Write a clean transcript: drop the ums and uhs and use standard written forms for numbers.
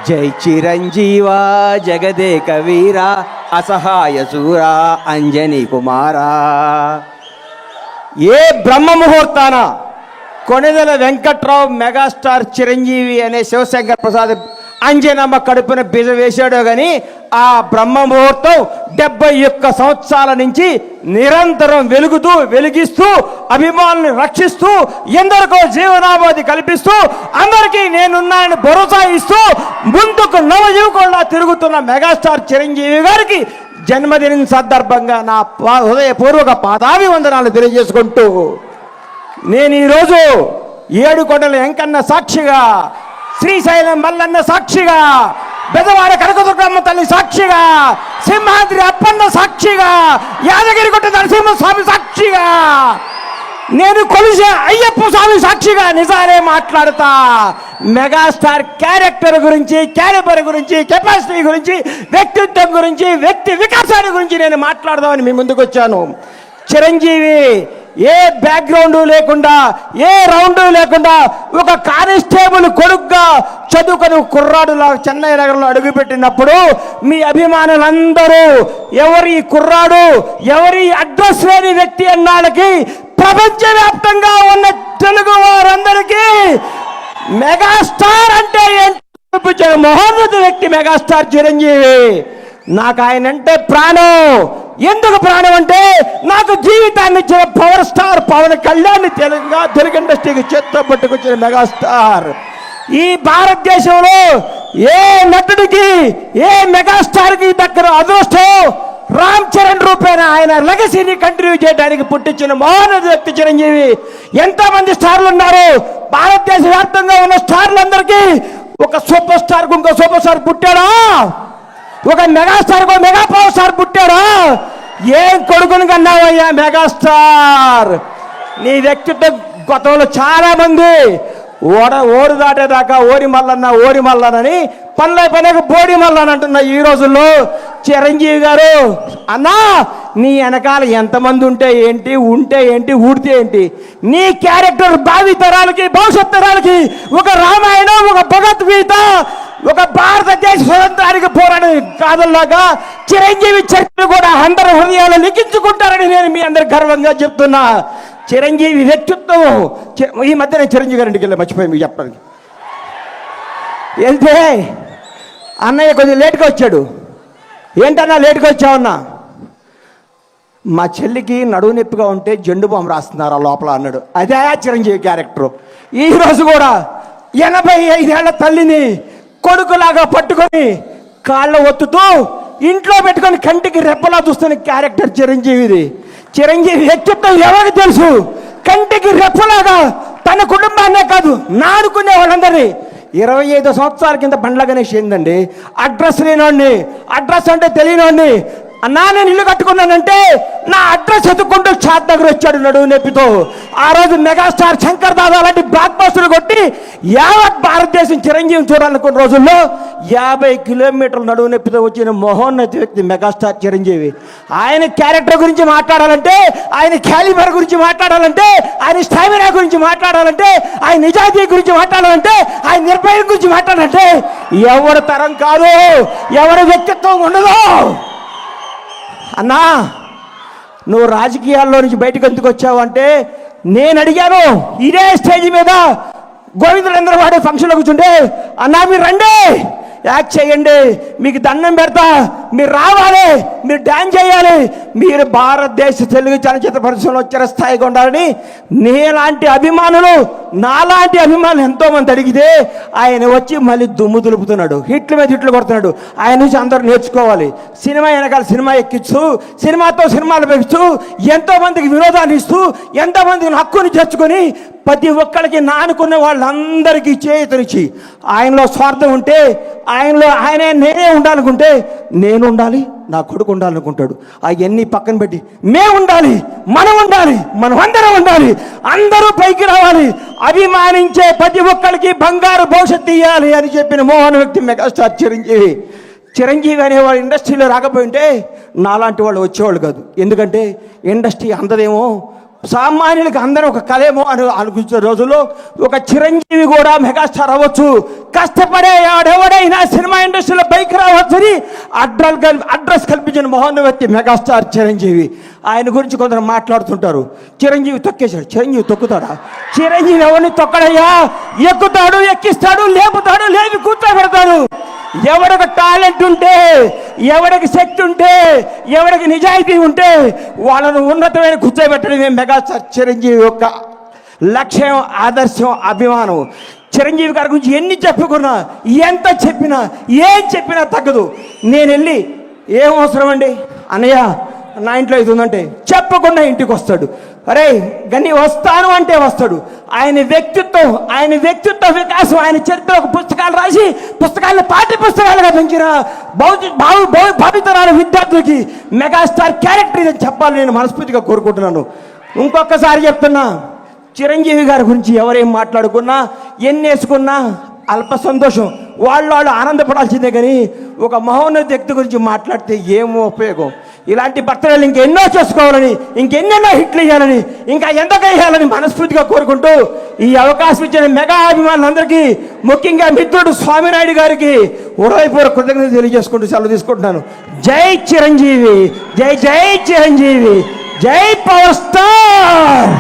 జై చిరంజీవా జగదేక వీరా అసహాయ శూరా అంజనీ కుమారా. ఏ బ్రహ్మ ముహూర్తాన కొణిదెల వెంకట్రావు మెగాస్టార్ చిరంజీవి అనే శివశంకర్ ప్రసాద్ అంజనమ్మ కడుపున బిజ వేశాడో కానీ ఆ బ్రహ్మ ముహూర్తం 71 సంవత్సరాల నుంచి నిరంతరం వెలిగిస్తూ అభిమానులను రక్షిస్తూ ఎందరికో జీవనాభాది కల్పిస్తూ అందరికీ నేనున్నానని భరోసా ఇస్తూ ముందుకు నవయువకుల్లా తిరుగుతున్న మెగాస్టార్ చిరంజీవి గారికి జన్మదినం సందర్భంగా నా హృదయపూర్వక పాదాభివందనాలు తెలియజేసుకుంటూ నేను ఈరోజు ఏడుకొండల వెంకన్న సాక్షిగా, శ్రీశైలం మల్లన్న సాక్షిగా, బెదవాడ కనకదుర్గమ్మ తల్లి సాక్షిగా, సింహాద్రి అప్పన్న సాక్షిగా, యాదగిరిగుట్ట నరసింహస్వామి సాక్షిగా, నేను కొలిసే అయ్యప్ప స్వామి సాక్షిగా నిజాలే మాట్లాడతా. మెగాస్టార్ క్యారెక్టర్ గురించి, క్యాలిబర్ గురించి, కెపాసిటీ గురించి, వ్యక్తిత్వం గురించి, వ్యక్తి వికాసాన్ని గురించి నేను మాట్లాడదామని మీ ముందుకు వచ్చాను. చిరంజీవి ఏ బ్యాక్గ్రౌండ్ లేకుండా, ఏ రౌండ్ లేకుండా ఒక కానిస్టేబుల్ కొడుకుగా చదువుకొని కుర్రాడులా చెన్నై నగరంలో అడుగుపెట్టినప్పుడు మీ అభిమానులందరూ ఎవరి కుర్రాడు, ఎవరి అడ్రస్ లేని వ్యక్తి అన్నాళ్ళకి ప్రపంచవ్యాప్తంగా ఉన్న తెలుగు వారందరికీ మెగాస్టార్ అంటే ఏంటో మహోన్నత వ్యక్తి మెగాస్టార్ చిరంజీవి. నాకు ఆయన అంటే ప్రాణం. ఎందుకు ప్రాణం అంటే నాకు జీవితాన్ని ఇచ్చిన పవర్ స్టార్ పవన్ కళ్యాణ్ తెలుగు ఇండస్ట్రీకి చేత్తో పట్టుకొచ్చిన మెగాస్టార్. ఈ భారతదేశంలో ఏ నటుడికి, ఏ మెగాస్టార్కి దక్కన అదృష్టం రామ్ చరణ్ రూపేణ ఆయన లెగసీని కంటిన్యూ చేయడానికి పుట్టించిన మహోన్నత వ్యక్తి చిరంజీవి. ఎంతమంది స్టార్లు ఉన్నారు భారతదేశ వ్యాప్తంగా ఉన్న స్టార్లందరికీ ఒక సూపర్ స్టార్ ఇంకో సూపర్ స్టార్ పుట్టాడా? ఒక మెగాస్టార్ మెగా పవర్ స్టార్ పుట్టాడా? ఏం కొడుకుని కన్నావయ్యా మెగాస్టార్? నీ వ్యక్తిత్వం గతంలో చాలా మంది ఓరు దాటేదాకా ఓరి మల్లనని పనిలేక బోడి మల్లన అంటున్న ఈ రోజుల్లో చిరంజీవి గారు అన్నా నీ వెనకాల ఎంతమంది ఉంటే ఏంటి, ఊడితే ఏంటి? నీ క్యారెక్టర్ భావి తరాలకి, భవిష్యత్ తరాలకి ఒక రామాయణం, ఒక భగవద్గీత, ఒక భారతదేశ స్వతంత్రానికి పోరాడే కాదల్లాగా చిరంజీవి చరిత్ర కూడా అందరి హృదయాలు లిఖించుకుంటారని నేను మీ అందరికి గర్వంగా చెప్తున్నా. చిరంజీవి వ్యక్తిత్వం ఈ మధ్య నేను చిరంజీవి గారింటికి వెళ్ళి మర్చిపోయి మీకు చెప్పడానికి వెళ్తే అన్నయ్య కొంచెం లేట్గా వచ్చాడు. ఏంటన్నా లేట్గా వచ్చావన్నా? మా చెల్లికి నడువు నొప్పిగా ఉంటే జెండు బాంబు రాస్తున్నారు ఆ లోపల అన్నాడు. అదే చిరంజీవి క్యారెక్టరు. ఈరోజు కూడా 85 ఏళ్ల తల్లిని కొడుకులాగా పట్టుకొని కాళ్ళ ఒత్తుతూ ఇంట్లో పెట్టుకొని కంటికి రెప్పలా చూస్తున్న క్యారెక్టర్ చిరంజీవిది. చిరంజీవి వ్యక్తిత్వం ఎవరికి తెలుసు? కంటికి రెప్పలాగా తన కుటుంబాన్నే కాదు నాడుకునే వాళ్ళందరినీ. 25 సంవత్సరాల కింద బండ్ల గణేష్ ఏందండి అడ్రస్ లేనోడిని, అడ్రస్ అంటే తెలియనోడిని అన్నా నేను ఇల్లు కట్టుకున్నానంటే నా అడ్రస్ ఎత్తుకుంటూ చాట్ దగ్గర వచ్చాడు నడువు నొప్పితో. ఆ రోజు మెగాస్టార్ శంకర్ దాదా లాంటి బ్లాక్ బస్టర్లు కొట్టి యావత్ భారతదేశం చిరంజీవి చూడాలనుకున్న రోజుల్లో 50 కిలోమీటర్ల నడువు నొప్పితో వచ్చిన మహోన్నత వ్యక్తి మెగాస్టార్ చిరంజీవి. ఆయన క్యారెక్టర్ గురించి మాట్లాడాలంటే, ఆయన క్యాలిబర్ గురించి మాట్లాడాలంటే, ఆయన స్టామినా గురించి మాట్లాడాలంటే, ఆయన నిజాయితీ గురించి మాట్లాడాలంటే, ఆయన నిర్భయం గురించి మాట్లాడాలంటే ఎవరి తరం కాదు, ఎవరి వ్యక్తిత్వం ఉండదు. అన్నా నువ్వు రాజకీయాల్లో నుంచి బయటకు ఎందుకు వచ్చావు అంటే నేను అడిగాను. ఇదే స్టేజ్ మీద గోవిందరేంద్ర వాడే ఫంక్షన్లో కూర్చుంటే అన్నా మీరు రండి, యాక్ట్ చేయండి, మీకు దండం పెడతా, మీరు రావాలి, మీరు డ్యాన్స్ చేయాలి, మీరు భారతదేశ తెలుగు చలనచిత్ర పరిశ్రమలో చిరస్థాయిగా ఉండాలని నాలాంటి అభిమానులు ఎంతోమంది అడిగితే ఆయన వచ్చి మళ్ళీ దుమ్ము దులుపుతున్నాడు, హిట్ల మీద హిట్లు కొడుతున్నాడు. ఆయన నుంచి అందరూ నేర్చుకోవాలి. సినిమా వెనకాల సినిమా ఎక్కిస్తూ, సినిమాతో సినిమాలు పెంచుతూ, ఎంతోమందికి వినోదాన్ని ఇస్తూ, ఎంతోమందికి హక్కుని చేర్చుకొని ప్రతి ఒక్కరికి నానుకున్న వాళ్ళందరికీ చేతునిచ్చి ఆయనలో స్వార్థం ఉంటే నేనే ఉండాలనుకుంటే నేను ఉండాలి, నా కొడుకు ఉండాలనుకుంటాడు. అవన్నీ పక్కన పెట్టి మేము ఉండాలి, మనం అందరం ఉండాలి, అందరూ పైకి రావాలి, అభిమానించే ప్రతి ఒక్కరికి బంగారు భవిష్యత్తు ఇవ్వాలి అని చెప్పిన మోహన వ్యక్తి మెగాస్టార్ చిరంజీవి. చిరంజీవి అనేవాడు ఇండస్ట్రీలో రాకపోయింటే నాలాంటి వాళ్ళు వచ్చేవాళ్ళు కాదు. ఎందుకంటే ఇండస్ట్రీ అందదేమో సామాన్యులకి అందరూ ఒక కలేమో అని అనుకుంటున్న రోజుల్లో ఒక చిరంజీవి కూడా మెగాస్టార్ అవ్వచ్చు, కష్టపడే ఎవడైనా సినిమా ఇండస్ట్రీలో బైక్ రావచ్చని అడ్రస్ కల్పించిన మహోన్నత వ్యక్తి మెగాస్టార్ చిరంజీవి. ఆయన గురించి కొందరు మాట్లాడుతుంటారు, చిరంజీవి తొక్కేశాడు. చిరంజీవి తొక్కుతాడా? చిరంజీవి ఎవరిని తొక్కడయ్యా? ఎక్కుతాడు, ఎక్కిస్తాడు, లేపుతాడు, లేపి కూర్చోబెడతాడు. ఎవడికి టాలెంట్ ఉంటే, ఎవడికి శక్తి ఉంటే, ఎవడికి నిజాయితీ ఉంటే వాళ్ళను ఉన్నతమైన కూర్చోబెట్టడమే మెగాస్టార్ చిరంజీవి యొక్క లక్ష్యం, ఆదర్శం, అభిమానం. చిరంజీవి గారి గురించి ఎన్ని చెప్పుకున్నా, ఎంత చెప్పినా, ఏం చెప్పినా తగ్గదు. నేను వెళ్ళి ఏం అవసరం అండి అన్నయ్య నా ఇంట్లో ఇది ఉందంటే చెప్పకుండా ఇంటికి వస్తాడు. అరే గని వస్తాను అంటే వస్తాడు. ఆయన వ్యక్తిత్వ వికాసం, ఆయన చరిత్ర పుస్తకాలు రాసి పుస్తకాలను పాఠ్య పుస్తకాలుగా పెంచిన భావితరాల విద్యార్థులకి మెగాస్టార్ క్యారెక్టర్ ఇదని చెప్పాలని నేను మనస్ఫూర్తిగా కోరుకుంటున్నాను. ఇంకొకసారి చెప్తున్నా, చిరంజీవి గారి గురించి ఎవరేం మాట్లాడుకున్నా, ఎన్ని వేసుకున్నా అల్ప సంతోషం, వాళ్ళు ఆనందపడాల్సిందే. కానీ ఒక మహోన్నత వ్యక్తి గురించి మాట్లాడితే ఏమో ఉపయోగం? ఇలాంటి బర్త్డేలు ఇంకెన్నో చేసుకోవాలని, ఇంకెన్నెన్నో హిట్లు ఇవ్వాలని, ఇంకా ఎంతగా వేయాలని మనస్ఫూర్తిగా కోరుకుంటూ ఈ అవకాశం ఇచ్చిన మెగా అభిమానులందరికీ, ముఖ్యంగా మిత్రుడు స్వామినాయుడు గారికి హృదయపూర్వక కృతజ్ఞతలు తెలియజేసుకుంటూ సెలవు తీసుకుంటున్నాను. జై చిరంజీవి, జై జై చిరంజీవి, జై పవర్ స్టార్.